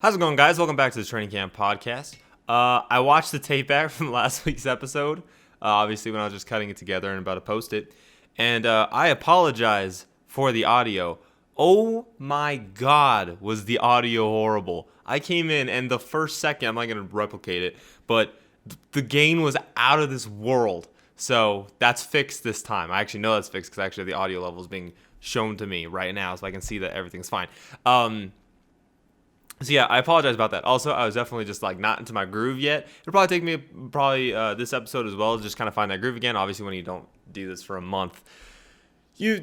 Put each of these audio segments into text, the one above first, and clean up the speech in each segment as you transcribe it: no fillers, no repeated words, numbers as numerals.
How's it going, guys? Welcome back to the Training Camp Podcast. I watched the tape back from last week's episode, obviously when I was just cutting it together and about to post it, and I apologize for the audio. Oh my God, was the audio horrible. I came in, and the first second, I'm not going to replicate it, but the gain was out of this world. So that's fixed this time. I actually know that's fixed because actually the audio level is being shown to me right now, so I can see that everything's fine. So yeah, I apologize about that. Also, I was definitely just like not into my groove yet. It'll probably take me this episode as well to just kind of find that groove again. Obviously, when you don't do this for a month, you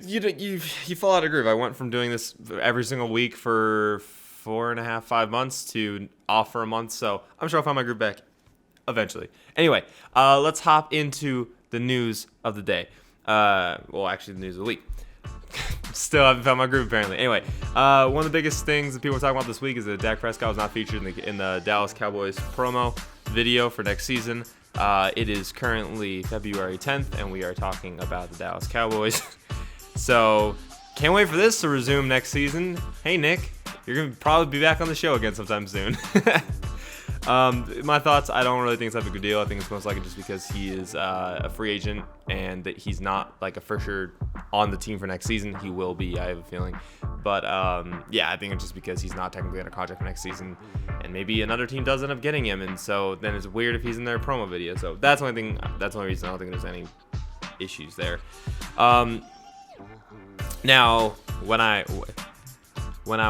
fall out of groove. I went from doing this every single week for 4.5, 5 months to off for a month. So I'm sure I'll find my groove back eventually. Anyway, let's hop into the news of the day. Well, actually, the news of the week. Still haven't found my groove, apparently. Anyway, one of the biggest things that people are talking about this week is that Dak Prescott was not featured in the Dallas Cowboys promo video for next season. It is currently February 10th, and we are talking about the Dallas Cowboys. So, can't wait for this to resume next season. Hey, Nick, you're going to probably be back on the show again sometime soon. My thoughts, I don't really think it's that big a deal. I think it's most likely just because he is a free agent and that he's not like a for sure on the team for next season. He will be, I have a feeling. But yeah, I think it's just because he's not technically under contract for next season, and maybe another team does end up getting him, and so then it's weird if he's in their promo video. So that's the only thing. That's the only reason I don't think there's any issues there. Now, when I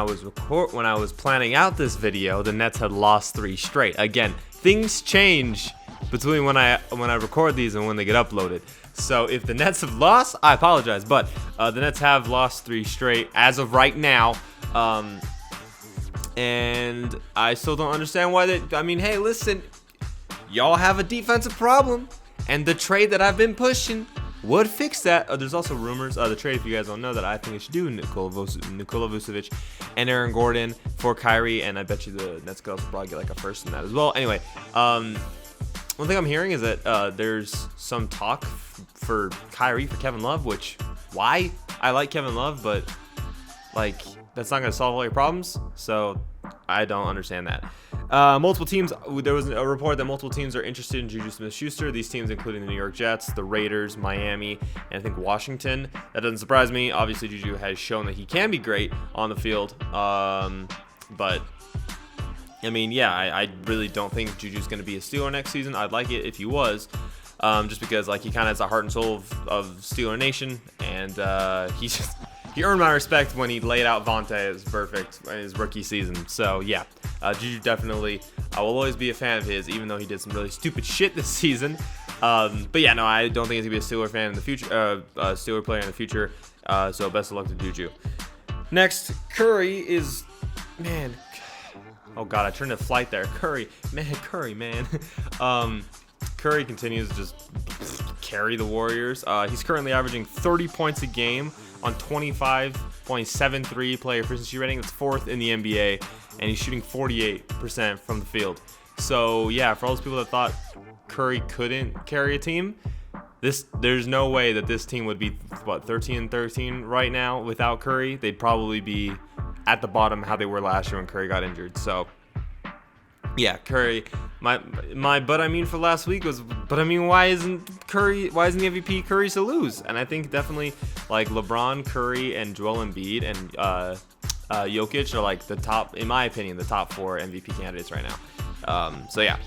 was planning out this video, the Nets had lost 3 straight. Again, things change between when I record these and when they get uploaded. So if the Nets have lost, I apologize, but the Nets have lost 3 straight as of right now. And I still don't understand why hey, listen, y'all have a defensive problem, and the trade that I've been pushing would fix that. There's also rumors, the trade, if you guys don't know, that I think they should do Nikola Vucevic and Aaron Gordon for Kyrie, and I bet you the Nets could also probably get like a first in that as well. Anyway, one thing I'm hearing is that there's some talk for Kyrie for Kevin Love, which, why? I like Kevin Love, but like that's not going to solve all your problems, so I don't understand that. Multiple teams, there was a report that multiple teams are interested in Juju Smith-Schuster. These teams including the New York Jets, the Raiders, Miami, and I think Washington. That doesn't surprise me. Obviously, Juju has shown that he can be great on the field. But I mean, yeah, I really don't think Juju's going to be a Steeler next season. I'd like it if he was, just because like he kind of has the heart and soul of Steeler Nation, and he earned my respect when he laid out Vontae as perfect in his rookie season. So yeah, Juju definitely, I will always be a fan of his, even though he did some really stupid shit this season. But yeah, no, I don't think he's gonna be a Steeler fan in the future, Steeler player in the future. So best of luck to Juju. Next, Curry is, man. Oh God, I turned to flight there. Curry, man. Curry continues to just carry the Warriors. He's currently averaging 30 points a game on 25.73 player efficiency rating. That's 4th in the NBA, and he's shooting 48% from the field. So yeah, for all those people that thought Curry couldn't carry a team, there's no way that this team would be 13-13 right now without Curry. They'd probably be at the bottom how they were last year when Curry got injured. So yeah, Curry. My but I mean for last week was, but I mean why isn't the MVP Curry to lose? And I think definitely like LeBron, Curry, and Joel Embiid and Jokic are like the top, in my opinion, the top 4 MVP candidates right now. So yeah,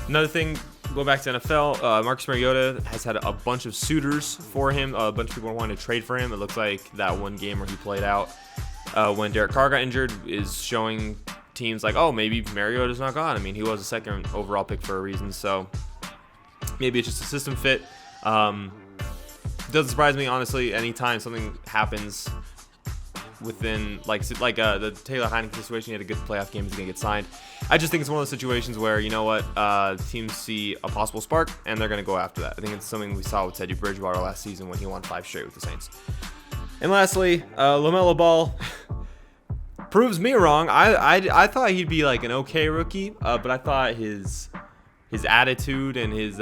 another thing, go back to NFL. Marcus Mariota has had a bunch of suitors for him. A bunch of people wanting to trade for him. It looks like that one game where he played out when Derek Carr got injured is showing teams like, oh, maybe Mariota's not gone. I mean, he was a 2nd overall pick for a reason, so maybe it's just a system fit. Doesn't surprise me, honestly, anytime something happens within, like the Taylor Heineke situation. He had a good playoff game, he's going to get signed. I just think it's one of those situations where, you know what, teams see a possible spark, and they're going to go after that. I think it's something we saw with Teddy Bridgewater last season when he won 5 straight with the Saints. And lastly, Lamelo Ball proves me wrong. I thought he'd be like an okay rookie, but I thought his attitude and his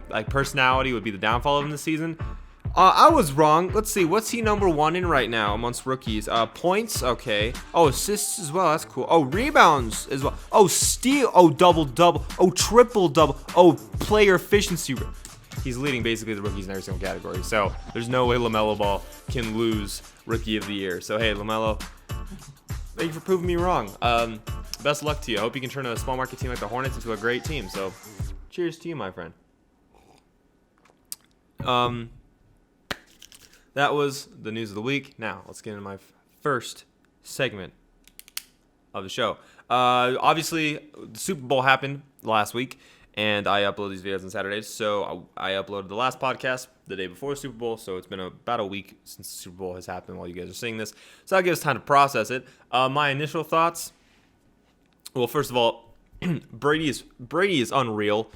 like personality would be the downfall of him this season. I was wrong. Let's see. What's he number 1 in right now amongst rookies? Points. Okay. Oh, assists as well. That's cool. Oh, rebounds as well. Oh, steal. Oh, double. Oh, triple-double. Oh, player efficiency. He's leading basically the rookies in every single category. So there's no way Lamelo Ball can lose Rookie of the Year. So, hey, Lamelo, thank you for proving me wrong. Best luck to you. I hope you can turn a small market team like the Hornets into a great team. So cheers to you, my friend. That was the news of the week. Now, let's get into my first segment of the show. Obviously, the Super Bowl happened last week, and I upload these videos on Saturdays. So I uploaded the last podcast the day before the Super Bowl, so it's been about a week since the Super Bowl has happened while you guys are seeing this. So that'll give us time to process it. My initial thoughts, well, first of all, Brady is unreal.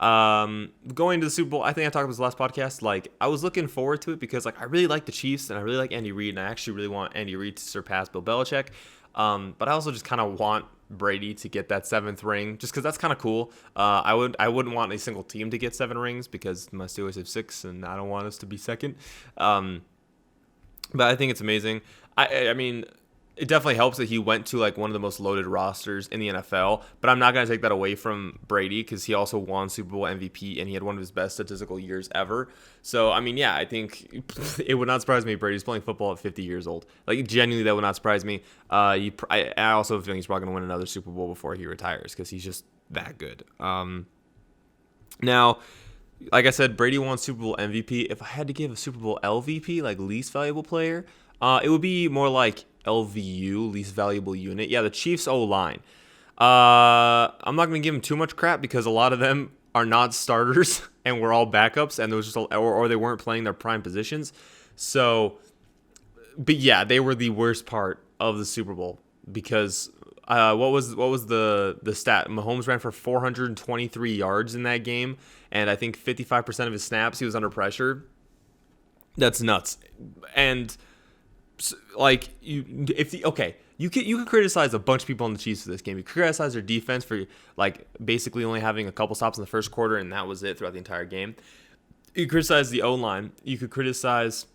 Going to the Super Bowl, I think I talked about this last podcast. Like, I was looking forward to it because, like, I really like the Chiefs and I really like Andy Reid, and I actually really want Andy Reid to surpass Bill Belichick. But I also just kind of want Brady to get that 7th ring, just because that's kind of cool. I wouldn't want a single team to get 7 rings because my Steelers have 6, and I don't want us to be second. But I think it's amazing. I mean, it definitely helps that he went to like one of the most loaded rosters in the NFL, but I'm not going to take that away from Brady because he also won Super Bowl MVP and he had one of his best statistical years ever. So, I mean, yeah, I think it would not surprise me if Brady's playing football at 50 years old. Like, genuinely, that would not surprise me. I also have a feeling he's probably going to win another Super Bowl before he retires because he's just that good. Now, like I said, Brady won Super Bowl MVP. If I had to give a Super Bowl LVP, like least valuable player, it would be more like LVU, least valuable unit. Yeah, the Chiefs O-line. I'm not going to give them too much crap because a lot of them are not starters and we're all backups, and there was just or they weren't playing their prime positions. So, but yeah, they were the worst part of the Super Bowl because what was the stat? Mahomes ran for 423 yards in that game, and I think 55% of his snaps he was under pressure. That's nuts. And like, you can criticize a bunch of people on the Chiefs for this game. You criticize their defense for like basically only having a couple stops in the first quarter, and that was it throughout the entire game. You criticize the O-line. You could criticize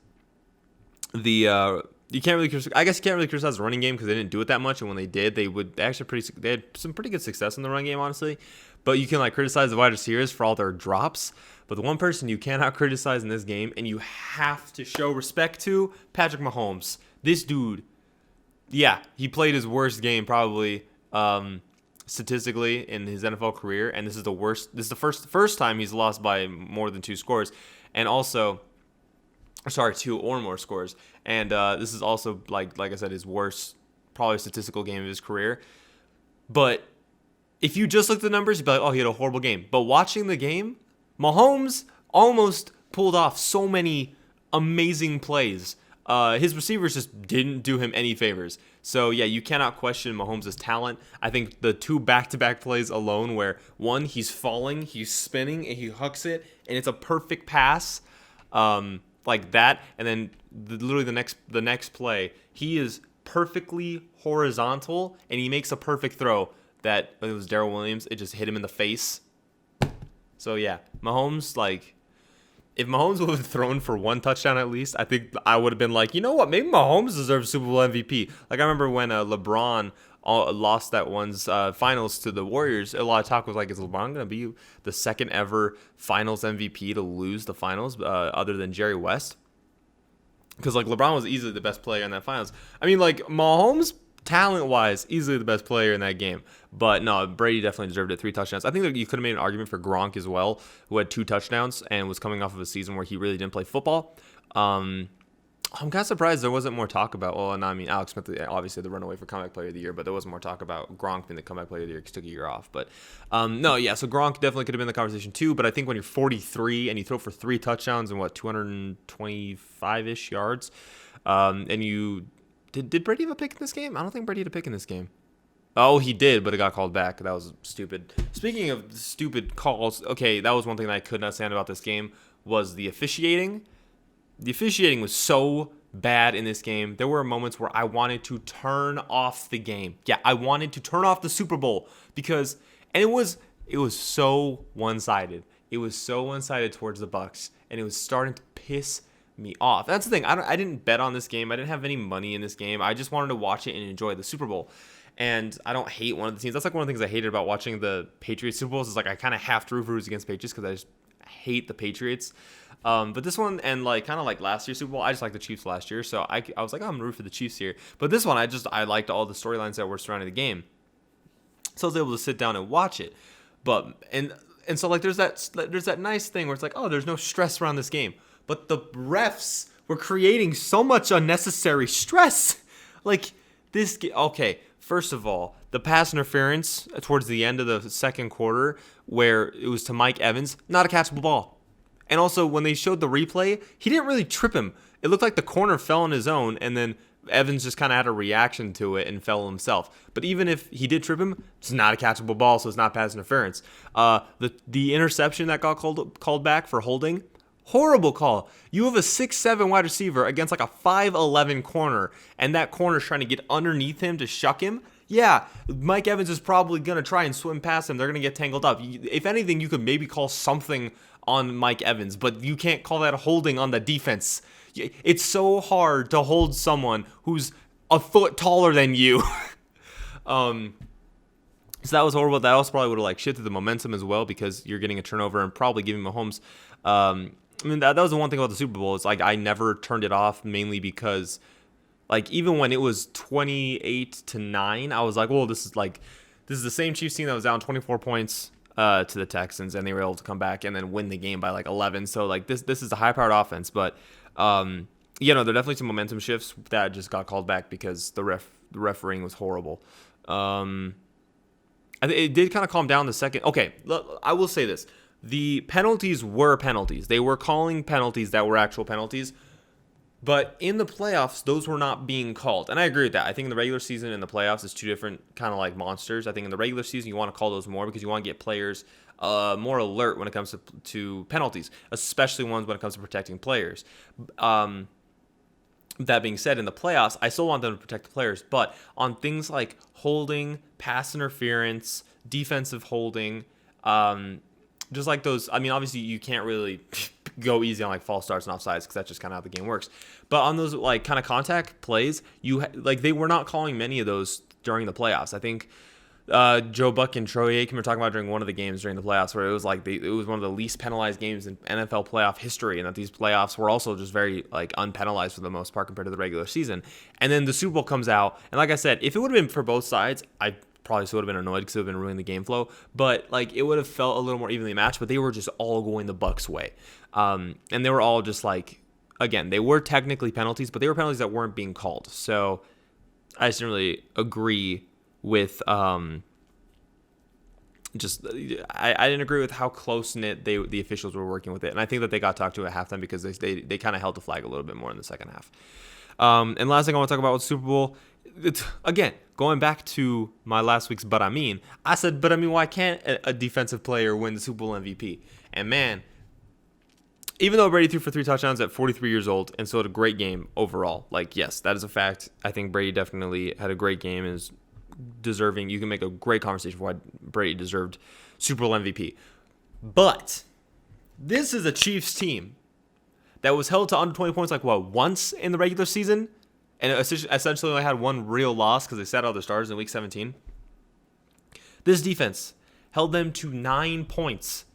the you can't really criticize the running game because they didn't do it that much, and when they did, they had some pretty good success in the run game, honestly. But you can like criticize the wide receivers for all their drops. But the one person you cannot criticize in this game, and you have to show respect to, Patrick Mahomes. This dude, yeah, he played his worst game probably statistically in his NFL career, and this is the worst. This is the first time he's lost by more than 2 scores, and also, 2 or more scores. And this is also like I said, his worst probably statistical game of his career. But if you just look at the numbers, you'd be like, oh, he had a horrible game. But watching the game, Mahomes almost pulled off so many amazing plays. His receivers just didn't do him any favors. So, yeah, you cannot question Mahomes' talent. I think the 2 back-to-back plays alone where, one, he's falling, he's spinning, and he hooks it, and it's a perfect pass like that. And then literally the next play, he is perfectly horizontal, and he makes a perfect throw that, it was Darrell Williams, it just hit him in the face. So, yeah, Mahomes, like, if Mahomes would have thrown for 1 touchdown at least, I think I would have been like, you know what, maybe Mahomes deserves Super Bowl MVP. Like, I remember when LeBron lost that one's finals to the Warriors, a lot of talk was like, is LeBron going to be the second ever finals MVP to lose the finals other than Jerry West? Because, like, LeBron was easily the best player in that finals. I mean, like, Mahomes, talent-wise, easily the best player in that game. But no, Brady definitely deserved it. 3 touchdowns. I think that you could have made an argument for Gronk as well, who had 2 touchdowns and was coming off of a season where he really didn't play football. I'm kind of surprised there wasn't more talk about, well, no, I mean, Alex Smith, obviously the runaway for comeback player of the year, but there wasn't more talk about Gronk being the comeback player of the year because he took a year off. But no, yeah, so Gronk definitely could have been in the conversation too, but I think when you're 43 and you throw for 3 touchdowns and 225-ish yards, and you... Did Brady have a pick in this game? I don't think Brady had a pick in this game. Oh, he did, but it got called back. That was stupid. Speaking of stupid calls, okay, that was one thing that I could not stand about this game was the officiating. The officiating was so bad in this game. There were moments where I wanted to turn off the game. Yeah, I wanted to turn off the Super Bowl because, and it was so one-sided. It was so one-sided towards the Bucs, and it was starting to piss me off. That's the thing. I didn't bet on this game. I didn't have any money in this game. I just wanted to watch it and enjoy the Super Bowl. And I don't hate one of the teams. That's like one of the things I hated about watching the Patriots Super Bowls is like I kind of have to root for who's against Patriots because I just hate the Patriots. But this one and like kind of like last year's Super Bowl, I just liked the Chiefs last year. So I was like, oh, I'm gonna root for the Chiefs here. But this one, I liked all the storylines that were surrounding the game. So I was able to sit down and watch it. But and so like there's that nice thing where it's like, oh, there's no stress around this game. But the refs were creating so much unnecessary stress. Like this okay, first of all, the pass interference towards the end of the second quarter where it was to Mike Evans, not a catchable ball. And also when they showed the replay, he didn't really trip him. It looked like the corner fell on his own and then Evans just kind of had a reaction to it and fell himself. But even if he did trip him, it's not a catchable ball, so it's not pass interference. The interception that got called back for holding, horrible call. You have a 6'7" wide receiver against like a 5'11" corner, and that corner's trying to get underneath him to shuck him. Yeah, Mike Evans is probably going to try and swim past him. They're going to get tangled up. If anything, you could maybe call something on Mike Evans, but you can't call that holding on the defense. It's so hard to hold someone who's a foot taller than you. So that was horrible. That also probably would have like shifted the momentum as well because you're getting a turnover and probably giving Mahomes. I mean, that was the one thing about the Super Bowl. It's like I never turned it off mainly because like even when it was 28-9, I was like, well, this is the same Chiefs team that was down 24 points to the Texans, and they were able to come back and then win the game by like 11. So like this is a high-powered offense, but there are definitely some momentum shifts that just got called back because the refereeing was horrible. It did kind of calm down the second. Okay, I will say this: the penalties were penalties. They were calling penalties that were actual penalties. But in the playoffs, those were not being called. And I agree with that. I think in the regular season and the playoffs is two different kind of like monsters. I think in the regular season, you want to call those more because you want to get players more alert when it comes to penalties, especially ones when it comes to protecting players. That being said, in the playoffs, I still want them to protect the players. But on things like holding, pass interference, defensive holding, just like those, I mean, obviously you can't really go easy on like false starts and offsides because that's just kind of how the game works. But on those like kind of contact plays, they were not calling many of those during the playoffs. I think Joe Buck and Troy Aikman were talking about during one of the games during the playoffs where it was like it was one of the least penalized games in NFL playoff history, and that these playoffs were also just very like unpenalized for the most part compared to the regular season. And then the Super Bowl comes out, and like I said, if it would have been for both sides, I probably still would have been annoyed because it would have been ruining the game flow. But like it would have felt a little more evenly matched. But they were just all going the Bucs' way, and they were all just like, again, they were technically penalties, but they were penalties that weren't being called. So I just didn't really agree with I didn't agree with how close knit the officials were working with it, and I think that they got talked to at halftime because they kind of held the flag a little bit more in the second half. And last thing I want to talk about with Super Bowl, again, going back to my last week's I said, why can't a defensive player win the Super Bowl MVP? And man, even though Brady threw for 3 touchdowns at 43 years old and still had a great game overall, like, yes, that is a fact. I think Brady definitely had a great game and is deserving. You can make a great conversation for why Brady deserved Super Bowl MVP. But this is a Chiefs team that was held to under 20 points once in the regular season, and essentially only had one real loss because they sat all their stars in Week 17. This defense held them to 9 points.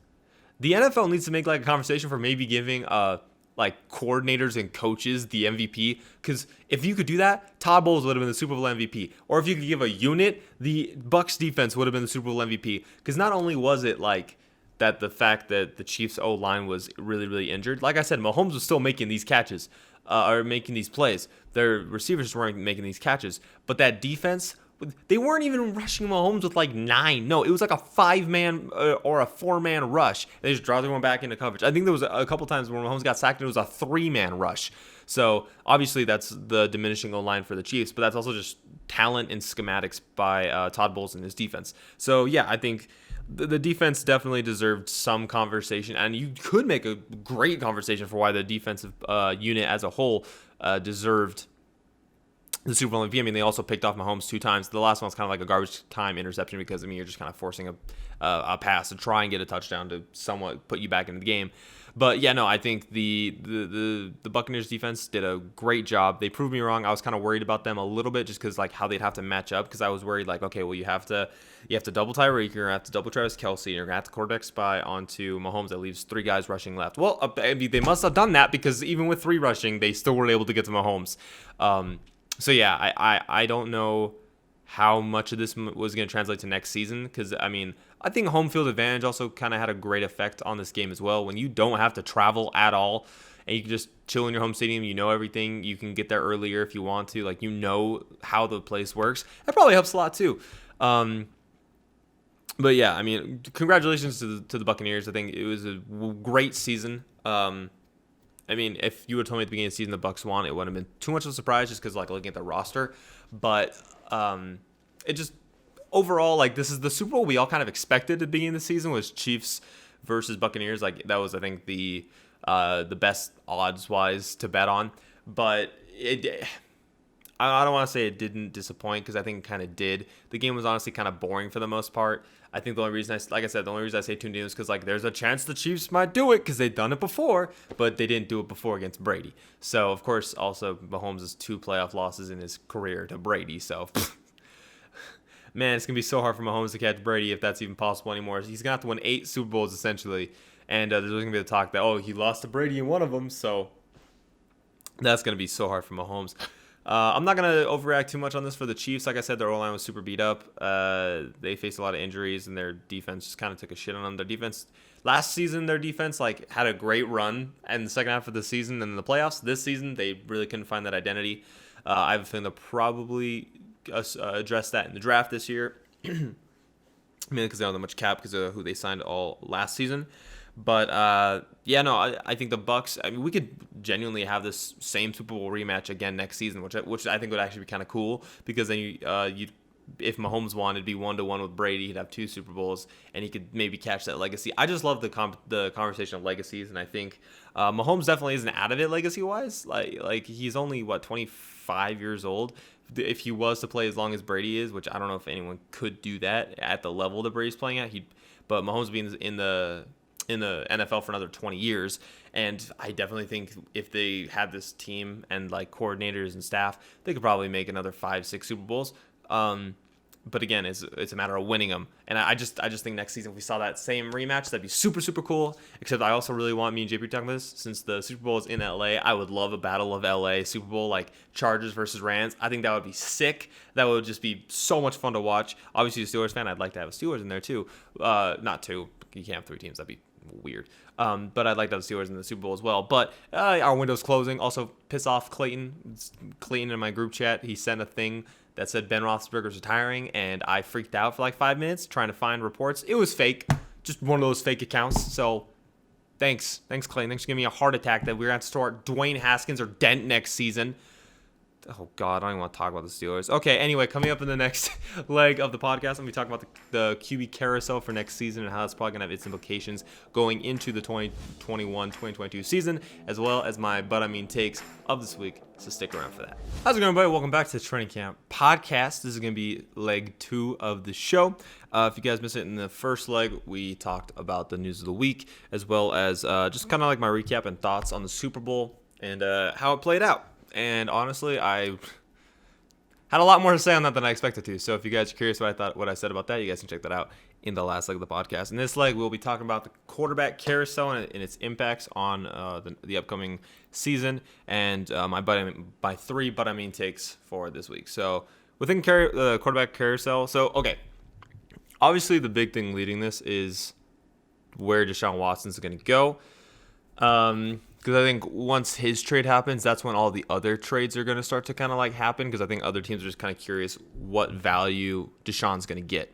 The NFL needs to make like a conversation for maybe giving coordinators and coaches the MVP, because if you could do that, Todd Bowles would have been the Super Bowl MVP. Or if you could give a unit, the Bucs defense would have been the Super Bowl MVP. Because not only was it like that the fact that the Chiefs O-line was really, really injured. Like I said, Mahomes was still making these catches, or making these plays. Their receivers weren't making these catches. But that defense, they weren't even rushing Mahomes with 9. No, it was like a 5-man or a 4-man rush. They just dropped everyone back into coverage. I think there was a couple times when Mahomes got sacked and it was a 3-man rush. So obviously that's the diminishing O-line for the Chiefs, but that's also just talent and schematics by Todd Bowles and his defense. So yeah, I think the defense definitely deserved some conversation, and you could make a great conversation for why the defensive unit as a whole deserved the Super Bowl MVP. I mean, they also picked off Mahomes 2 times. The last one was kind of like a garbage time interception because, I mean, you're just kind of forcing a pass to try and get a touchdown to somewhat put you back into the game. But yeah, no, I think the Buccaneers defense did a great job. They proved me wrong. I was kind of worried about them a little bit just because like how they'd have to match up, because I was worried like, okay, well you have to double Tyreek, you're gonna have to double Travis Kelce, you're gonna have to quarterback spy onto Mahomes. That leaves 3 guys rushing left. Well, I mean, they must have done that because even with 3 rushing, they still were able to get to Mahomes. So yeah, I don't know how much of this was going to translate to next season, because I mean, I think home field advantage also kind of had a great effect on this game as well. When you don't have to travel at all and you can just chill in your home stadium, you know everything, you can get there earlier if you want to, like, you know how the place works. That probably helps a lot too. But yeah, I mean, congratulations to the Buccaneers. I think it was a great season. I mean, if you would have told me at the beginning of the season the Bucs won, it wouldn't have been too much of a surprise just because, like, looking at the roster. But it just, overall, like, this is the Super Bowl we all kind of expected at the beginning of the season, was Chiefs versus Buccaneers. Like, that was, I think, the best odds-wise to bet on. But I don't want to say it didn't disappoint, because I think it kind of did. The game was honestly kind of boring for the most part. I think the only reason I say tuned in is because, like, there's a chance the Chiefs might do it because they've done it before, but they didn't do it before against Brady. So, of course, also Mahomes' 2 playoff losses in his career to Brady. So, man, it's going to be so hard for Mahomes to catch Brady if that's even possible anymore. He's going to have to win 8 Super Bowls, essentially. And there's going to be the talk that, oh, he lost to Brady in one of them. So, that's going to be so hard for Mahomes. I'm not going to overreact too much on this for the Chiefs. Like I said, their O-line was super beat up. They faced a lot of injuries, and their defense just kind of took a shit on them. Their defense, last season, like, had a great run in the second half of the season and in the playoffs. This season, they really couldn't find that identity. I have a feeling they'll probably address that in the draft this year. Mainly because they don't have that much cap because of who they signed all last season. But, yeah, no, I think the Bucs, I mean, we could genuinely have this same Super Bowl rematch again next season, which I think would actually be kind of cool, because then if Mahomes won, it'd be 1-1 with Brady. He'd have 2 Super Bowls, and he could maybe catch that legacy. I just love the conversation of legacies, and I think Mahomes definitely isn't out of it legacy-wise. Like he's only, 25 years old. If he was to play as long as Brady is, which I don't know if anyone could do that at the level that Brady's playing at, but Mahomes being in the NFL for another 20 years. And I definitely think if they had this team and, like, coordinators and staff, they could probably make another 5-6 Super Bowls. But again, it's a matter of winning them. And I just think next season, if we saw that same rematch, that'd be super, super cool. Except I also really want, me and JP talking about this, since the Super Bowl is in LA, I would love a Battle of LA Super Bowl, like Chargers versus Rams. I think that would be sick. That would just be so much fun to watch. Obviously, a Steelers fan, I'd like to have a Steelers in there too. Not 2. You can't have 3 teams. That'd be weird. But I'd like to have the Steelers in the Super Bowl as well. But our window's closing. Also, piss off Clayton. Clayton in my group chat, he sent a thing that said Ben Roethlisberger's retiring, and I freaked out for like 5 minutes trying to find reports. It was fake. Just one of those fake accounts. So, thanks, Clayton. Thanks for giving me a heart attack that we're going to have to start Dwayne Haskins or Dent next season. Oh, God, I don't even want to talk about the Steelers. Okay, anyway, coming up in the next leg of the podcast, I'm going to be talking about the QB carousel for next season and how that's probably going to have its implications going into the 2021-2022 season, as well as my takes of this week. So stick around for that. How's it going, everybody? Welcome back to the Training Camp Podcast. This is going to be leg 2 of the show. If you guys missed it in the first leg, we talked about the news of the week, as well as just kind of like my recap and thoughts on the Super Bowl and how it played out. And honestly, I had a lot more to say on that than I expected to. So if you guys are curious what I said about that, you guys can check that out in the last leg of the podcast. In this leg, we'll be talking about the quarterback carousel and its impacts on the upcoming season, and my 3 takes for this week. So within the quarterback carousel, obviously the big thing leading this is where Deshaun Watson's going to go. Because I think once his trade happens, that's when all the other trades are going to start to kind of like happen, because I think other teams are just kind of curious what value Deshaun's going to get.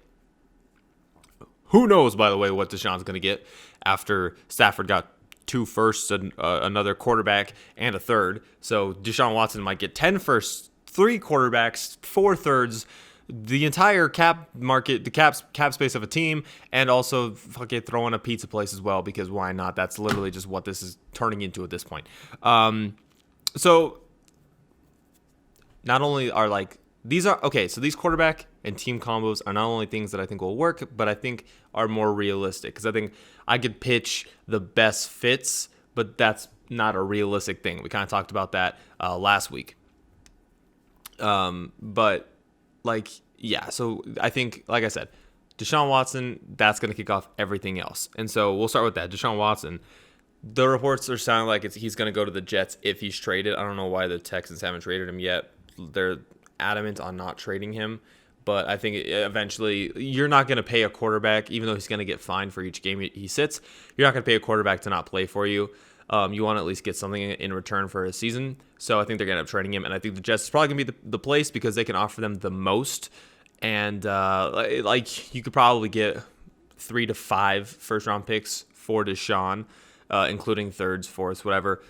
Who knows, by the way, what Deshaun's going to get after Stafford got 2 firsts, another quarterback, and a third. So Deshaun Watson might get 10 firsts, 3 quarterbacks, 4 thirds, the entire cap market, the cap space of a team, and also fucking throw in a pizza place as well, because why not? That's literally just what this is turning into at this point. So not only are like these are okay, so these quarterback and team combos are not only things that I think will work, but I think are more realistic because I think I could pitch the best fits, but that's not a realistic thing. We kind of talked about that last week. But like, yeah, so I think, like I said, Deshaun Watson, that's going to kick off everything else. And so we'll start with that. Deshaun Watson, the reports are sounding like he's going to go to the Jets if he's traded. I don't know why the Texans haven't traded him yet. They're adamant on not trading him. But I think eventually you're not going to pay a quarterback, even though he's going to get fined for each game he sits. You're not going to pay a quarterback to not play for you. You want to at least get something in return for a season. So I think they're going to end up trading him. And I think the Jets is probably going to be the place because they can offer them the most. And like you could probably get 3 to 5 first-round picks for Deshaun, including thirds, fourths, whatever.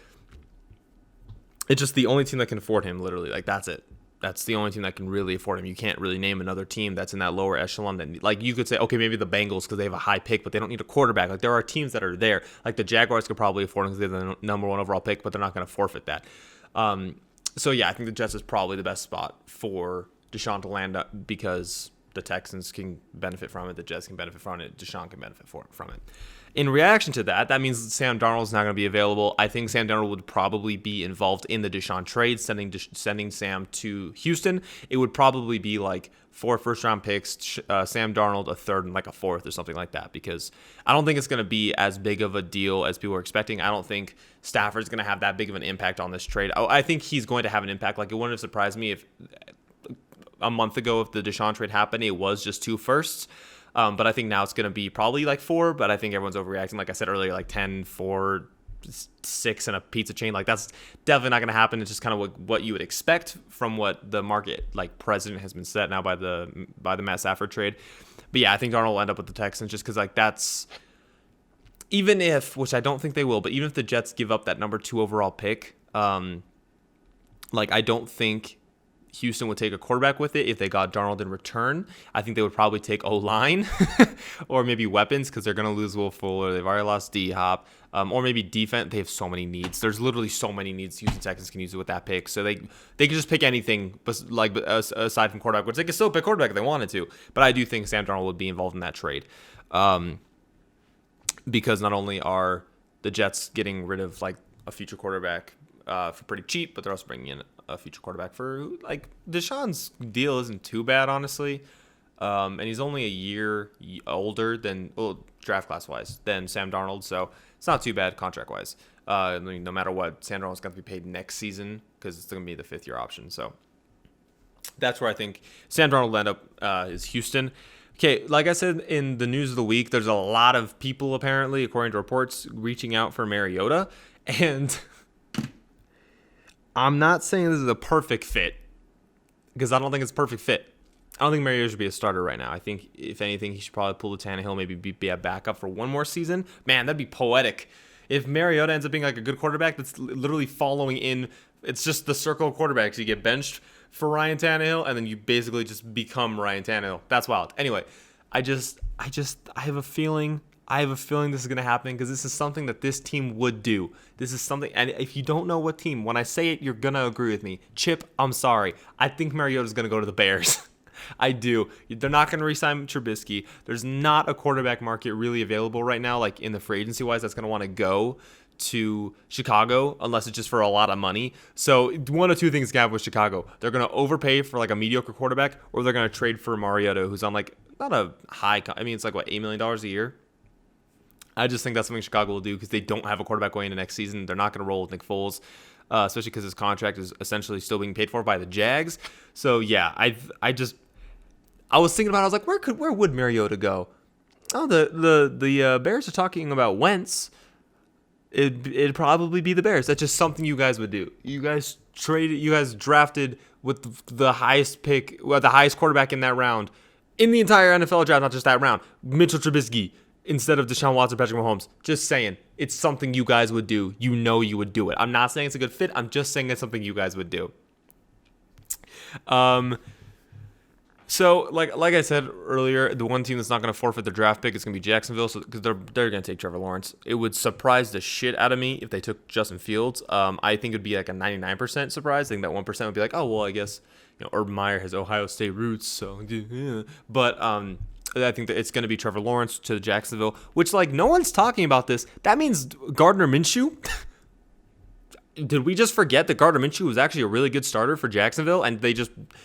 It's just the only team that can afford him, literally. Like, that's it. That's the only team that can really afford him. You can't really name another team that's in that lower echelon. That, like, you could say, okay, maybe the Bengals because they have a high pick, but they don't need a quarterback. Like, there are teams that are there. Like, the Jaguars could probably afford him because they have the number 1 overall pick, but they're not going to forfeit that. So, yeah, I think the Jets is probably the best spot for Deshaun to land up because the Texans can benefit from it, the Jets can benefit from it, Deshaun can benefit from it. In reaction to that, that means Sam Darnold's not going to be available. I think Sam Darnold would probably be involved in the Deshaun trade, sending Sam to Houston. It would probably be like 4 first-round picks, Sam Darnold, a third, and like a fourth or something like that, because I don't think it's going to be as big of a deal as people are expecting. I don't think Stafford's going to have that big of an impact on this trade. I think he's going to have an impact. Like, it wouldn't have surprised me if a month ago, if the Deshaun trade happened, it was just 2 firsts. But I think now it's going to be probably like 4, but I think everyone's overreacting. Like I said earlier, like 10, 4, 6 and a pizza chain. Like, that's definitely not going to happen. It's just kind of what you would expect from what the market like precedent has been set now by the Matt Stafford trade. But yeah, I think Darnold will end up with the Texans just because like that's, even if, which I don't think they will, but even if the Jets give up that number 2 overall pick, like I don't think Houston would take a quarterback with it if they got Darnold in return. I think they would probably take O-line or maybe weapons because they're going to lose Will Fuller. They've already lost D-Hop. Or maybe defense. They have so many needs. There's literally so many needs Houston Texans can use it with that pick. So they can just pick anything like aside from quarterback, which they could still pick quarterback if they wanted to. But I do think Sam Darnold would be involved in that trade. Because not only are the Jets getting rid of like a future quarterback for pretty cheap, but they're also bringing in a future quarterback for, like, Deshaun's deal isn't too bad, honestly. And he's only a year older than, well, draft class wise, than Sam Darnold. So it's not too bad contract wise. I mean, no matter what, Sam Darnold's going to be paid next season because it's going to be the 5th year option. So that's where I think Sam Darnold will end up is Houston. Okay, like I said in the news of the week, there's a lot of people apparently, according to reports, reaching out for Mariota. And I'm not saying this is a perfect fit because I don't think it's a perfect fit. I don't think Mariota should be a starter right now. I think, if anything, he should probably pull the Tannehill, maybe be a backup for 1 more season. Man, that'd be poetic. If Mariota ends up being like a good quarterback that's literally following in, it's just the circle of quarterbacks. You get benched for Ryan Tannehill, and then you basically just become Ryan Tannehill. That's wild. Anyway, I have a feeling this is going to happen because this is something that this team would do. This is something, and if you don't know what team, when I say it, you're going to agree with me. Chip, I'm sorry. I think Mariota's going to go to the Bears. I do. They're not going to re-sign Trubisky. There's not a quarterback market really available right now, like in the free agency-wise, that's going to want to go to Chicago unless it's just for a lot of money. So one of 2 things can happen with Chicago. They're going to overpay for like a mediocre quarterback, or they're going to trade for Mariota, who's on like not a high, I mean, it's like what, $8 million a year? I just think that's something Chicago will do because they don't have a quarterback going into next season. They're not going to roll with Nick Foles, especially because his contract is essentially still being paid for by the Jags. So yeah, I was thinking about it. I was like, where would Mariota go? Oh, the Bears are talking about Wentz. It'd probably be the Bears. That's just something you guys would do. You guys drafted with the highest pick, the highest quarterback in that round, in the entire NFL draft, not just that round, Mitchell Trubisky, instead of Deshaun Watson, Patrick Mahomes. Just saying, it's something you guys would do. You know you would do it. I'm not saying it's a good fit. I'm just saying it's something you guys would do. So, like I said earlier, the one team that's not going to forfeit their draft pick is going to be Jacksonville, because they're going to take Trevor Lawrence. It would surprise the shit out of me if they took Justin Fields. I think it would be like a 99% surprise. I think that 1% would be like, oh well, I guess Urban Meyer has Ohio State roots, so yeah. But I think that it's going to be Trevor Lawrence to Jacksonville, which like no one's talking about this. That means Gardner Minshew. Did we just forget that Gardner Minshew was actually a really good starter for Jacksonville, and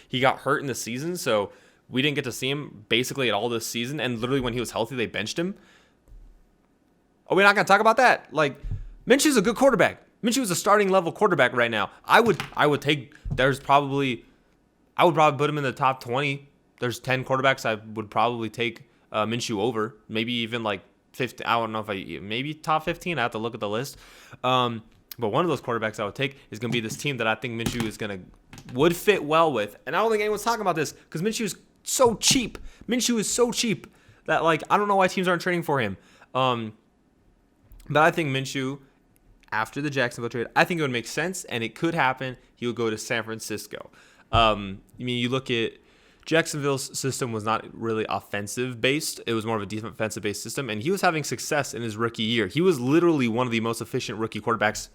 he got hurt in the season, so we didn't get to see him basically at all this season, and literally when he was healthy, they benched him? Are we not going to talk about that? Like, Minshew's a good quarterback. Minshew is a starting level quarterback right now. I would probably put him in the top 20. There's 10 quarterbacks I would probably take Minshew over, maybe even like 50. I don't know if maybe top 15. I have to look at the list. But one of those quarterbacks I would take is going to be this team that I think Minshew would fit well with. And I don't think anyone's talking about this because Minshew is so cheap. Minshew is so cheap that like I don't know why teams aren't trading for him. But I think Minshew, after the Jacksonville trade, I think it would make sense and it could happen. He would go to San Francisco. You look at Jacksonville's system was not really offensive based. It was more of a defensive based system, and he was having success in his rookie year. He was literally one of the most efficient rookie quarterbacks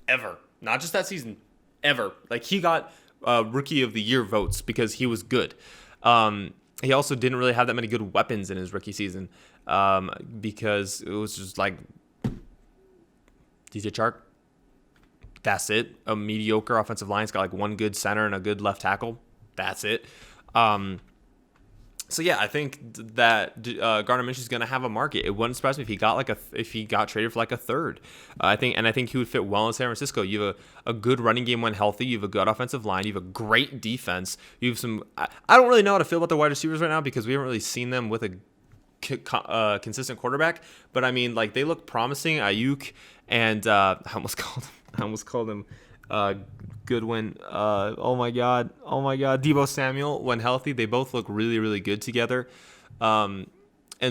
ever. Not just that season, ever. Like he got rookie of the year votes because he was good. He also didn't really have that many good weapons in his rookie season because it was just like DJ Chark. That's it. A mediocre offensive line. It's got like one good center and a good left tackle. That's it. So yeah, I think that Gardner Minshew is going to have a market. It wouldn't surprise me if he got traded for like a third. I think he would fit well in San Francisco. You have a good running game when healthy. You have a good offensive line. You have a great defense. You have some. I don't really know how to feel about the wide receivers right now because we haven't really seen them with a consistent quarterback. But I mean, like they look promising. Ayuk and I almost called him. Goodwin. Oh my God. Deebo Samuel, when healthy, they both look really, really good together. And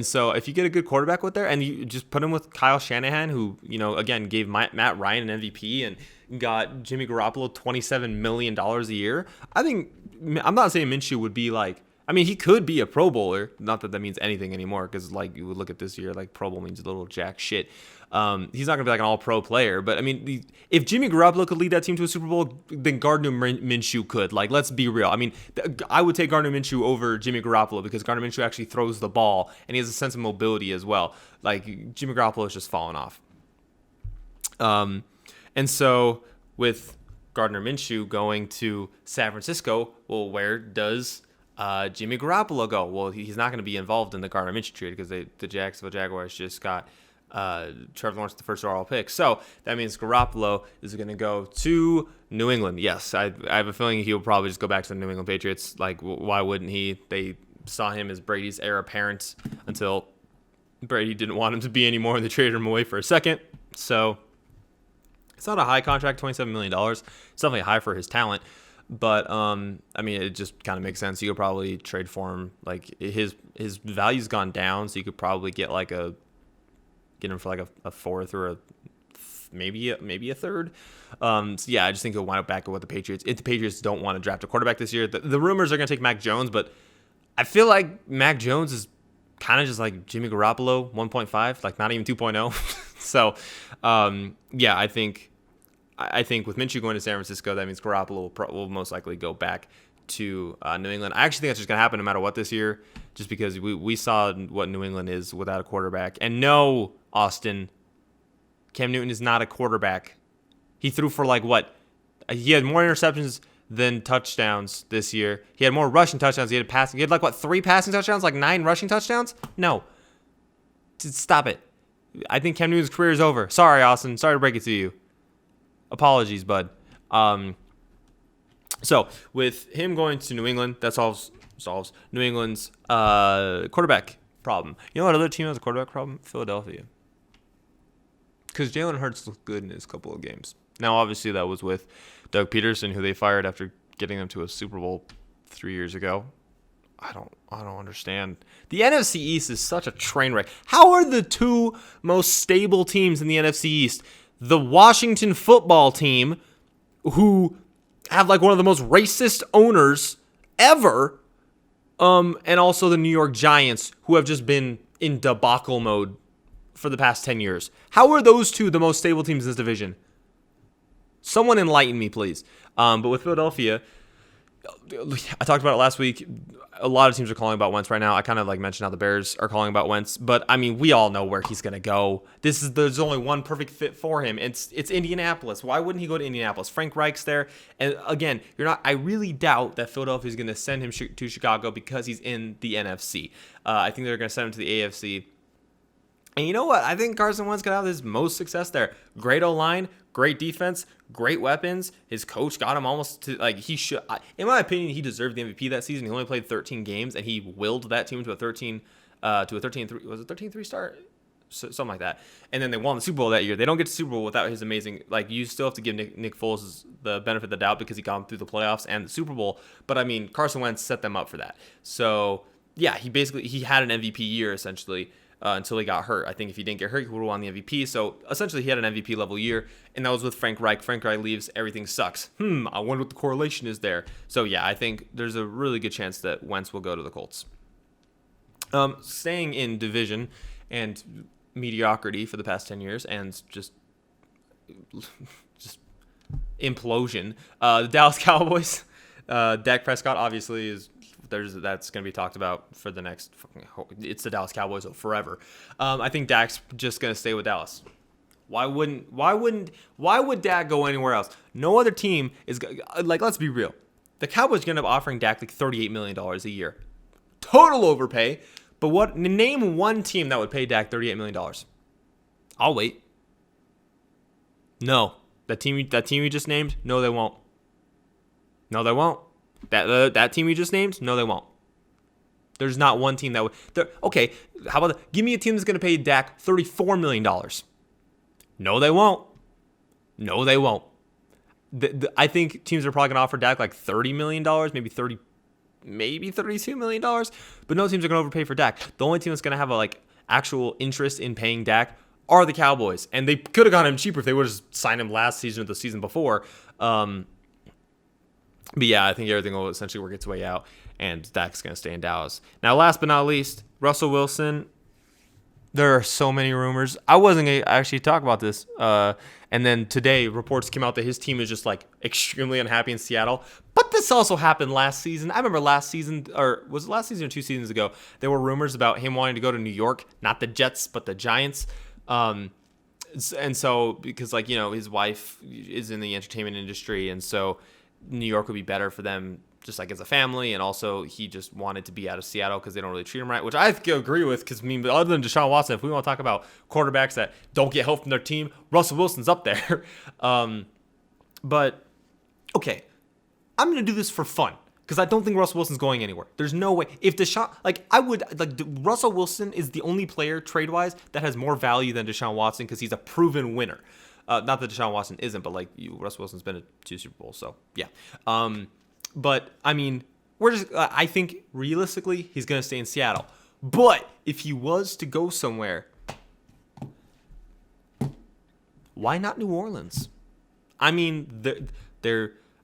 so if you get a good quarterback with there and you just put him with Kyle Shanahan, who, again, gave Matt Ryan an MVP and got Jimmy Garoppolo $27 million a year, I'm not saying Minshew would be like, he could be a Pro Bowler. Not that means anything anymore because, like, you would look at this year, like, Pro Bowl means a little jack shit. He's not going to be like an all-pro player. But, if Jimmy Garoppolo could lead that team to a Super Bowl, then Gardner Minshew could. Like, let's be real. I would take Gardner Minshew over Jimmy Garoppolo because Gardner Minshew actually throws the ball, and he has a sense of mobility as well. Like, Jimmy Garoppolo is just falling off. And so, with Gardner Minshew going to San Francisco, well, where does Jimmy Garoppolo go? Well, he's not going to be involved in the Gardner Minshew trade because the Jacksonville Jaguars just got Trevor Lawrence, the first overall pick. So that means Garoppolo is going to go to New England. Yes, I have a feeling he'll probably just go back to the New England Patriots. Like, why wouldn't he? They saw him as Brady's heir apparent until Brady didn't want him to be anymore, and they traded him away for a second. So it's not a high contract, $27 million. It's definitely high for his talent. But, it just kind of makes sense. You could probably trade for him. Like, his value's gone down, so you could probably get him for like a fourth or maybe a third. So yeah, I just think he'll wind up back with the Patriots. If the Patriots don't want to draft a quarterback this year, the rumors are going to take Mac Jones, but I feel like Mac Jones is kind of just like Jimmy Garoppolo 1.5, like not even 2.0. So, yeah, I think with Minshew going to San Francisco, that means Garoppolo will most likely go back to New England. I actually think that's just going to happen no matter what this year, just because we saw what New England is without a quarterback. And no, Austin, Cam Newton is not a quarterback. He threw for he had more interceptions than touchdowns this year. He had more rushing touchdowns. He had 3 passing touchdowns, 9 rushing touchdowns? No. Stop it. I think Cam Newton's career is over. Sorry, Austin. Sorry to break it to you. Apologies, bud. So with him going to New England, that solves New England's quarterback problem. You know what other team has a quarterback problem? Philadelphia. Because Jalen Hurts looked good in his couple of games. Now, obviously, that was with Doug Peterson, who they fired after getting them to a Super Bowl 3 years ago. I don't understand. The NFC East is such a train wreck. How are the 2 most stable teams in the NFC East the Washington football team, who have one of the most racist owners ever, And also the New York Giants, who have just been in debacle mode for the past 10 years. How are those two the most stable teams in this division? Someone enlighten me, please. But with Philadelphia, I talked about it last week. A lot of teams are calling about Wentz right now. I kind of mentioned how the Bears are calling about Wentz, but I mean, we all know where he's going to go. There's only one perfect fit for him. It's Indianapolis. Why wouldn't he go to Indianapolis? Frank Reich's there. And again, I really doubt that Philadelphia is going to send him to Chicago because he's in the NFC. I think they're going to send him to the AFC. And you know what? I think Carson Wentz could have his most success there. Great O-line, great defense, great weapons. His coach got him almost to, he should. In my opinion, he deserved the MVP that season. He only played 13 games, and he willed that team to a 13-3. Was it 13-3 start? Something like that. And then they won the Super Bowl that year. They don't get to Super Bowl without his amazing. You still have to give Nick Foles the benefit of the doubt because he got him through the playoffs and the Super Bowl. But I mean, Carson Wentz set them up for that. So yeah, he had an MVP year essentially. Until he got hurt. I think if he didn't get hurt, he would have won the MVP. So essentially, he had an MVP level year, and that was with Frank Reich. Frank Reich leaves, everything sucks. I wonder what the correlation is there. So yeah, I think there's a really good chance that Wentz will go to the Colts. Staying in division and mediocrity for the past 10 years, and just implosion. The Dallas Cowboys. Dak Prescott obviously is. That's going to be talked about for the next. It's the Dallas Cowboys forever. I think Dak's just going to stay with Dallas. Why would Dak go anywhere else? No other team is let's be real. The Cowboys are going to end up offering Dak $38 million a year, total overpay. But name one team that would pay Dak $38 million. I'll wait. No, that team you just named. No, they won't. No, they won't. That team you just named? No, they won't. There's not one team that would. Okay, how about that? Give me a team that's going to pay Dak $34 million. No, they won't. No, they won't. I think teams are probably going to offer Dak $30 million, maybe $32 million. But no teams are going to overpay for Dak. The only team that's going to have actual interest in paying Dak are the Cowboys. And they could have gotten him cheaper if they would have just signed him last season or the season before. But yeah, I think everything will essentially work its way out, and Dak's going to stay in Dallas. Now, last but not least, Russell Wilson. There are so many rumors. I wasn't going to actually talk about this. And then today, reports came out that his team is just extremely unhappy in Seattle. But this also happened last season. I remember last season, or was it last season or 2 seasons ago, there were rumors about him wanting to go to New York, not the Jets, but the Giants. And so, because his wife is in the entertainment industry, and so New York would be better for them just as a family, and also he just wanted to be out of Seattle because they don't really treat him right, which I agree with because, other than Deshaun Watson, if we want to talk about quarterbacks that don't get help from their team, Russell Wilson's up there. But, okay, I'm going to do this for fun because I don't think Russell Wilson's going anywhere. There's no way. If Deshaun, Russell Wilson is the only player trade-wise that has more value than Deshaun Watson because he's a proven winner. Not that Deshaun Watson isn't, but Russell Wilson's been to 2 Super Bowls, so yeah. But I mean, I think realistically he's gonna stay in Seattle. But if he was to go somewhere, why not New Orleans? I mean,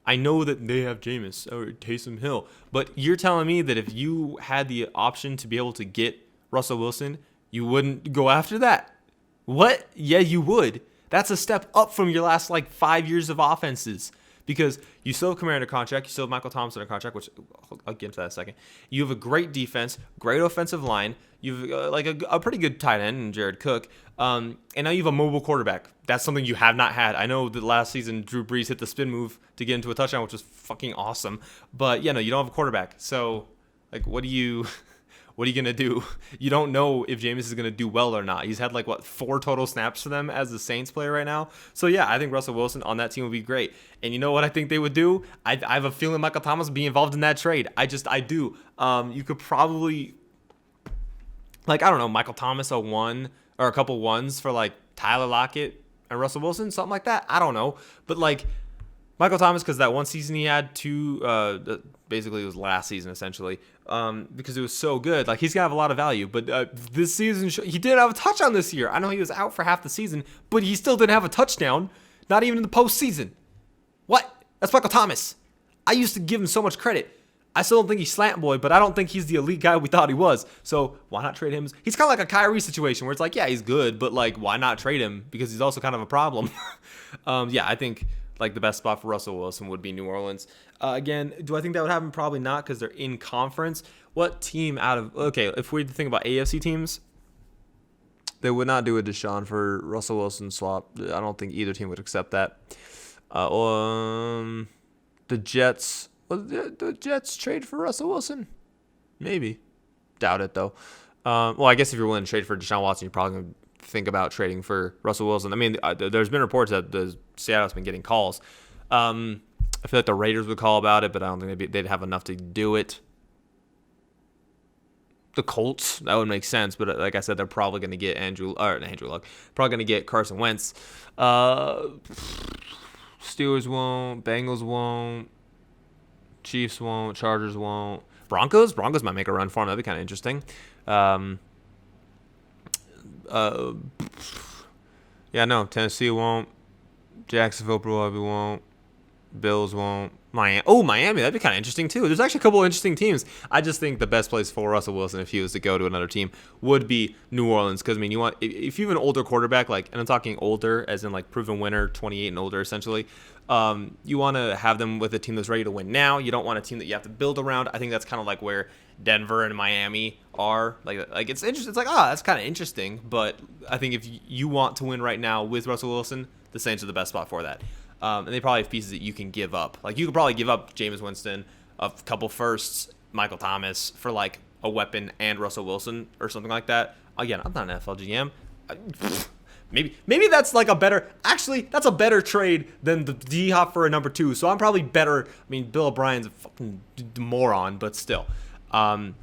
I know that they have Jameis or Taysom Hill, but you're telling me that if you had the option to be able to get Russell Wilson, you wouldn't go after that? What? Yeah, you would. That's a step up from your last 5 years of offenses because you still have Kamara under contract. You still have Michael Thomas under contract, which I'll get into that in a second. You have a great defense, great offensive line. You have a pretty good tight end in Jared Cook. And now you have a mobile quarterback. That's something you have not had. I know that last season Drew Brees hit the spin move to get into a touchdown, which was fucking awesome. But yeah, no, you don't have a quarterback. So what are you going to do? You don't know if Jameis is going to do well or not. He's had 4 total snaps for them as the Saints player right now. So yeah, I think Russell Wilson on that team would be great. And you know what I think they would do? I have a feeling Michael Thomas would be involved in that trade. I do. You could probably, I don't know, Michael Thomas a 1 or a couple 1s for Tyler Lockett and Russell Wilson, something like that. I don't know. But Michael Thomas, because that one season he had 2, basically it was last season essentially, because it was so good. He's gonna have a lot of value. But this season he didn't have a touchdown this year. I know he was out for half the season, but he still didn't have a touchdown, not even in the postseason. What? That's Michael Thomas. I used to give him so much credit. I still don't think he's slant boy, but I don't think he's the elite guy we thought he was. So why not trade him? He's kind of like a Kyrie situation where it's like, yeah, he's good, but like, why not trade him? Because he's also kind of a problem. Yeah, I think like the best spot for Russell Wilson would be New Orleans. Again, do I think that would happen? Probably not, because they're in conference. What team out of, okay, if we think about AFC teams, they would not do a Deshaun for Russell Wilson swap. I don't think either team would accept that. The Jets. Well, the Jets trade for Russell Wilson? Maybe. Doubt it, though. Well, I guess if you're willing to trade for Deshaun Watson, you're probably going to think about trading for Russell Wilson. I mean, there's been reports that Seattle's been getting calls. I feel like the Raiders would call about it, but I don't think they'd have enough to do it. The Colts, that would make sense, but like I said, they're probably going to get Andrew Luck. Probably going to get Carson Wentz. Steelers won't. Bengals won't. Chiefs won't. Chargers won't. Broncos might make a run for them. That'd be kind of interesting. Yeah, no. Tennessee won't. Jacksonville probably won't. Bills won't. Miami. That'd be kind of interesting too. There's actually a couple of interesting teams. I just think the best place for Russell Wilson, if he was to go to another team, would be New Orleans. Because I mean, you want, if you have an older quarterback, like, and I'm talking older as in like proven winner, 28 and older, essentially. You want to have them with a team that's ready to win now. You don't want a team that you have to build around. I think that's kind of like where Denver and Miami are. Like it's interesting. It's like, that's kind of interesting. But I think if you want to win right now with Russell Wilson, the Saints are the best spot for that. And they probably have pieces that you can give up. Like, you could probably give up Jameis Winston, a couple firsts, Michael Thomas for like a weapon, and Russell Wilson or something like that. Again, I'm not an NFL GM. Maybe that's like a better. Actually, that's a better trade than the D-Hop for a number 2. So I'm probably better. I mean, Bill O'Brien's a fucking moron, but still. So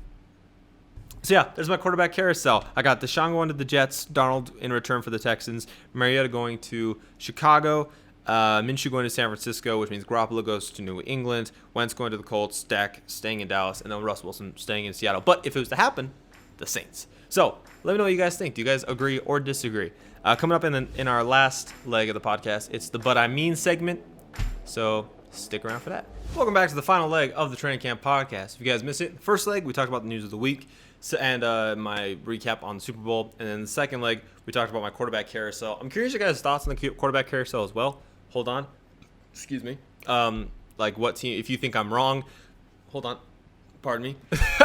yeah, there's my quarterback carousel. I got Deshaun going to the Jets, Darnold in return for the Texans, Mariota going to Chicago, Minshew going to San Francisco, which means Garoppolo goes to New England, Wentz going to the Colts, Dak staying in Dallas, and then Russell Wilson staying in Seattle. But if it was to happen, the Saints. So let me know what you guys think. Do you guys agree or disagree? Coming up in our last leg of the podcast, it's the But I Mean segment. So stick around for that. Welcome back to the final leg of the Training Camp podcast. If you guys missed it, first leg, we talked about the news of the week and my recap on the Super Bowl. And then the second leg, we talked about my quarterback carousel. I'm curious your guys' thoughts on the quarterback carousel as well. Hold on. Excuse me. Like what team, if you think I'm wrong, hold on. Pardon me.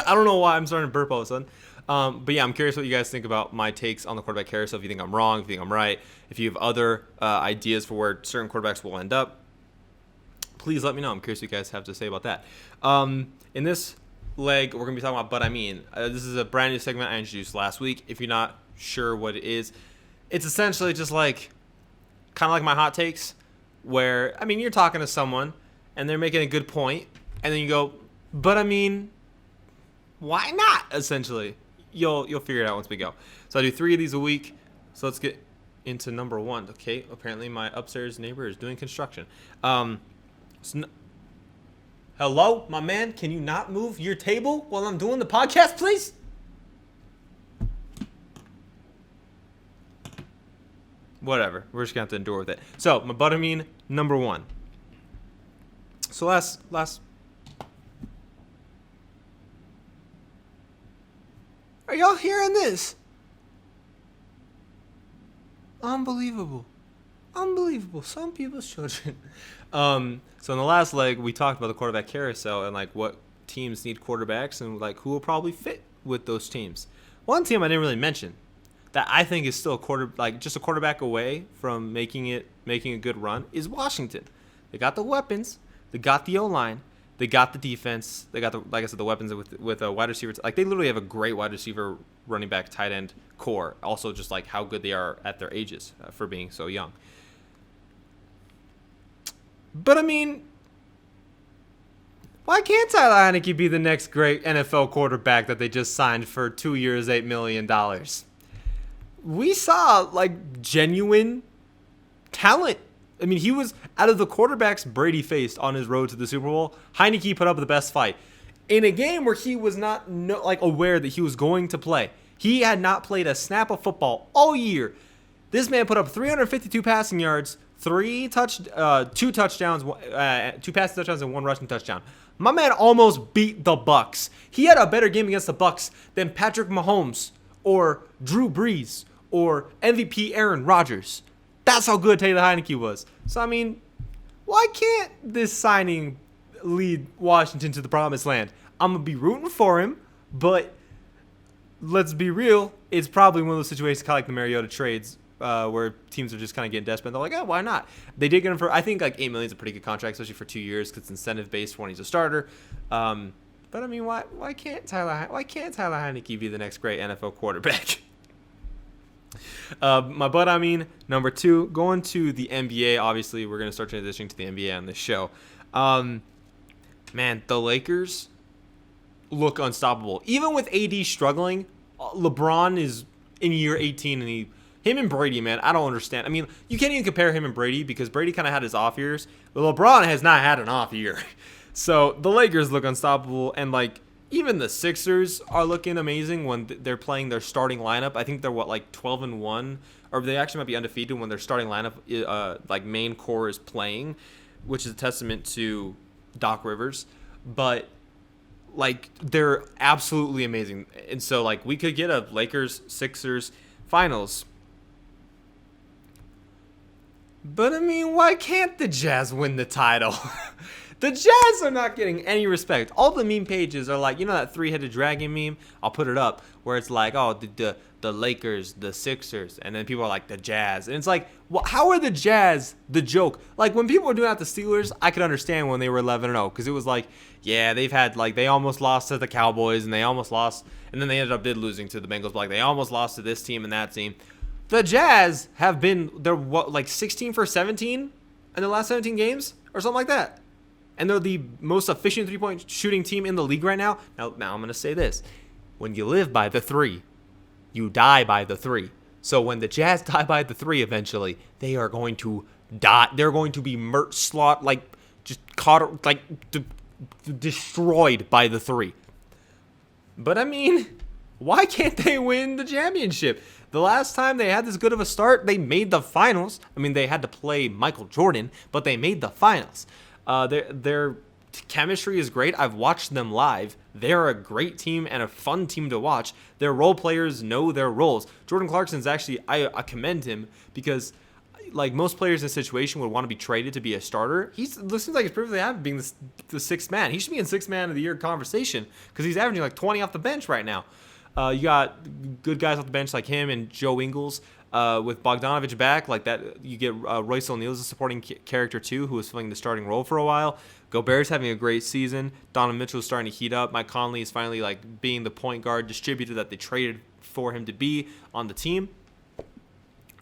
I don't know why I'm starting to burp all of a sudden. But yeah, I'm curious what you guys think about my takes on the quarterback carousel. If you think I'm wrong, if you think I'm right, if you have other ideas for where certain quarterbacks will end up, please let me know. I'm curious what you guys have to say about that. In this leg, we're going to be talking about But I Mean. This is a brand new segment I introduced last week. If you're not sure what it is, it's essentially just like, kind of like my hot takes, where, I mean, you're talking to someone and they're making a good point, and then you go, but I mean, why not, essentially? You'll figure it out once we go. So I do 3 of these a week. So let's get into number 1. Okay, apparently my upstairs neighbor is doing construction. Hello, my man, can you not move your table while I'm doing the podcast, please? Whatever, we're just gonna have to endure with it. So my But I Mean number 1. So last are y'all hearing this? Unbelievable. Some people's children. So in the last leg, we talked about the quarterback carousel and like what teams need quarterbacks and like who will probably fit with those teams. One team I didn't really mention that I think is still just a quarterback away from making a good run is Washington. They got the weapons, they got the O-line, they got the defense, they got the weapons with a wide receiver. Like, they literally have a great wide receiver, running back, tight end core. Also, just like how good they are at their ages for being so young. But I mean, why can't Tyler Heinicke be the next great NFL quarterback that they just signed for 2 years, $8 million? We saw like genuine talent. I mean, he was out of the quarterbacks Brady faced on his road to the Super Bowl. Heinicke put up the best fight in a game where he was not aware that he was going to play. He had not played a snap of football all year. This man put up 352 passing yards, 2 touchdowns, 2 passing touchdowns, and 1 rushing touchdown. My man almost beat the Bucks. He had a better game against the Bucks than Patrick Mahomes or Drew Brees or MVP Aaron Rodgers. That's how good Taylor Heineke was. So, I mean, why can't this signing lead Washington to the promised land? I'm going to be rooting for him, but let's be real. It's probably one of those situations kind of like the Mariota trades where teams are just kind of getting desperate. They're like, oh, why not? They did get him for, I think, like $8 million is a pretty good contract, especially for 2 years because it's incentive-based when he's a starter. But, I mean, why can't Tyler Heineke be the next great NFL quarterback? Number 2, going to the NBA. Obviously, we're going to start transitioning to the NBA on this show. Man, the Lakers look unstoppable. Even with AD struggling, LeBron is in year 18, and him and Brady, man, I don't understand. I mean, you can't even compare him and Brady because Brady kind of had his off years, but LeBron has not had an off year. So the Lakers look unstoppable, and like even the Sixers are looking amazing when they're playing their starting lineup. I think they're 12-1, or they actually might be undefeated when their starting lineup, like main core is playing, which is a testament to Doc Rivers. But like they're absolutely amazing, and so like we could get a Lakers Sixers finals. But I mean, why can't the Jazz win the title? The Jazz are not getting any respect. All the meme pages are like, you know that three-headed dragon meme? I'll put it up where it's like, oh, the Lakers, the Sixers, and then people are like the Jazz. And it's like, well, how are the Jazz the joke? Like when people were doing that to the Steelers, I could understand when they were 11-0 because it was like, yeah, they've had like they almost lost to the Cowboys and they almost lost, and then they ended up losing to the Bengals. But like they almost lost to this team and that team. The Jazz have been like 16 for 17 in the last 17 games or something like that. And they're the most efficient three-point shooting team in the league right now. Now I'm going to say this. When you live by the 3, you die by the 3. So when the Jazz die by the 3 eventually, they are going to die. They're going to be destroyed by the 3. But I mean, why can't they win the championship? The last time they had this good of a start, they made the finals. I mean, they had to play Michael Jordan, but they made the finals. Their chemistry is great. I've watched them live. They're a great team and a fun team to watch. Their role players know their roles. Jordan Clarkson's actually, I commend him because like most players in this situation would want to be traded to be a starter. It seems like he's perfectly happy being the sixth man. He should be in sixth man of the year conversation because he's averaging like 20 off the bench right now. You got good guys off the bench like him and Joe Ingles. With Bogdanovich back, like that, you get Royce O'Neal as a supporting character too, who was filling the starting role for a while. Gobert's having a great season. Donovan Mitchell's starting to heat up. Mike Conley is finally like being the point guard distributor that they traded for him to be on the team.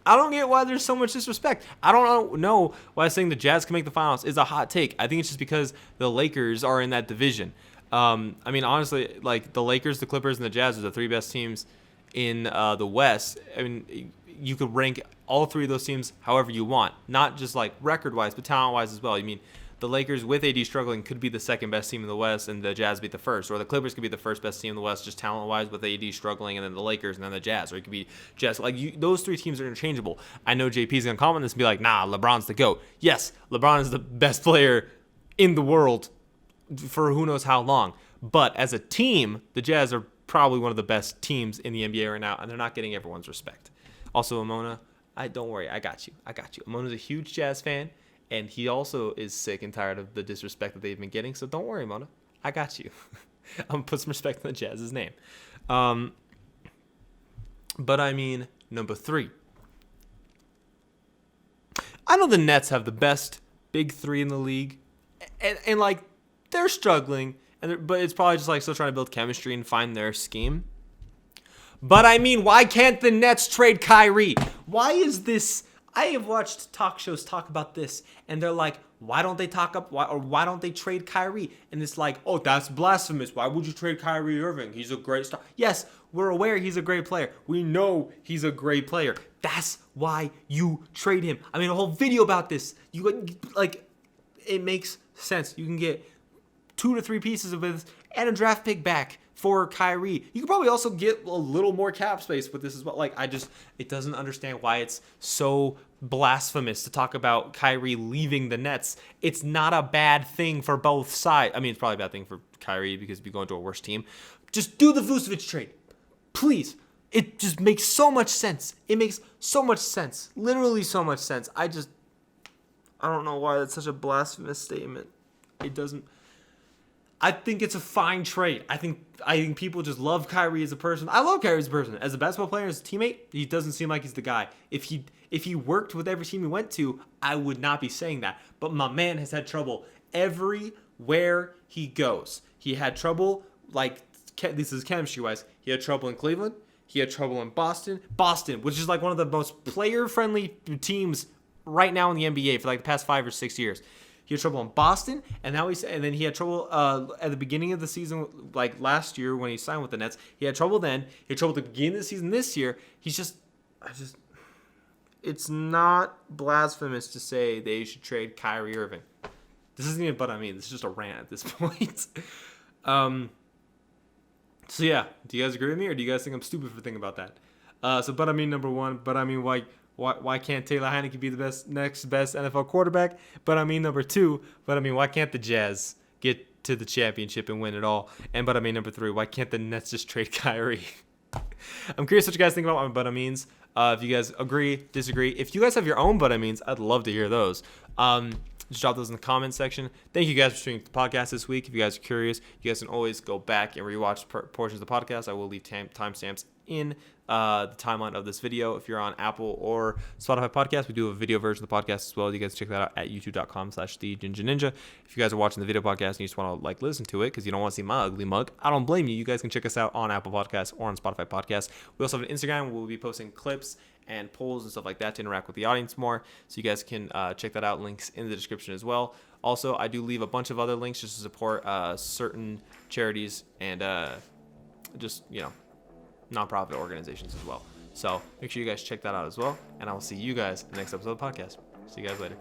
I don't get why there's so much disrespect. I don't know why saying the Jazz can make the finals is a hot take. I think it's just because the Lakers are in that division. I mean, honestly, like the Lakers, the Clippers, and the Jazz are the 3 best teams in the West. I mean, you could rank all 3 of those teams however you want, not just like record-wise, but talent-wise as well. I mean, the Lakers with AD struggling could be the 2nd best team in the West, and the Jazz be the 1st, or the Clippers could be the 1st best team in the West, just talent-wise with AD struggling, and then the Lakers, and then the Jazz, or it could be Jazz. Like those 3 teams are interchangeable. I know JP's gonna comment this and be like, "Nah, LeBron's the GOAT." Yes, LeBron is the best player in the world for who knows how long. But as a team, the Jazz are probably one of the best teams in the NBA right now, and they're not getting everyone's respect. Also, Amona, don't worry, I got you. Amona's a huge Jazz fan, and he also is sick and tired of the disrespect that they've been getting. So don't worry, Amona, I got you. I'm gonna put some respect on the Jazz's name. But I mean, number 3. I know the Nets have the best big 3 in the league, and like they're struggling, but it's probably just like still trying to build chemistry and find their scheme. But I mean, why can't the Nets trade Kyrie? Why is this? I have watched talk shows talk about this, and they're like, why don't they why don't they trade Kyrie? And it's like, oh, that's blasphemous. Why would you trade Kyrie Irving? He's a great star. Yes, we're aware he's a great player. We know he's a great player. That's why you trade him. I made a whole video about this. It makes sense. You can get 2 to 3 pieces of this and a draft pick back for Kyrie. You could probably also get a little more cap space with this as well. Like, it doesn't understand why it's so blasphemous to talk about Kyrie leaving the Nets. It's not a bad thing for both sides. I mean, it's probably a bad thing for Kyrie because he'd be going to a worse team. Just do the Vucevic trade. Please. It just makes so much sense. It makes so much sense. Literally so much sense. I don't know why that's such a blasphemous statement. It doesn't. I think it's a fine trade. I think people just love Kyrie as a person. I love Kyrie as a person. As a basketball player, as a teammate, he doesn't seem like he's the guy. If he worked with every team he went to, I would not be saying that. But my man has had trouble everywhere he goes. He had trouble, like, this is chemistry-wise. He had trouble in Cleveland. He had trouble in Boston. Boston, which is like one of the most player-friendly teams right now in the NBA for like the past 5 or 6 years. He had trouble in Boston, and then he had trouble at the beginning of the season, like last year when he signed with the Nets. He had trouble then. He had trouble at the beginning of the season this year. It's not blasphemous to say they should trade Kyrie Irving. This isn't even but I mean. This is just a rant at this point. So yeah, do you guys agree with me, or do you guys think I'm stupid for thinking about that? But I mean, number one, but I mean, why can't Taylor Heineke be the next best NFL quarterback? But I mean, number two, but I mean, why can't the Jazz get to the championship and win it all? And but I mean, number three, why can't the Nets just trade Kyrie? I'm curious what you guys think about my but I means. If you guys agree, disagree. If you guys have your own but I means, I'd love to hear those. Just drop those in the comments section. Thank you guys for streaming the podcast this week. If you guys are curious, you guys can always go back and rewatch portions of the podcast. I will leave timestamps in the timeline of this video. If you're on Apple or Spotify podcast, we do a video version of the podcast as well. You guys check that out at youtube.com/TheGingerNinja. If you guys are watching the video podcast and you just want to listen to it because you don't want to see my ugly mug, I don't blame you. You guys can check us out on Apple Podcasts or on Spotify Podcasts. We also have an Instagram where we'll be posting clips and polls and stuff like that to interact with the audience more. So you guys can check that out. Links in the description as well. Also, I do leave a bunch of other links just to support certain charities and nonprofit organizations as well. So make sure you guys check that out as well. And I will see you guys in the next episode of the podcast. See you guys later.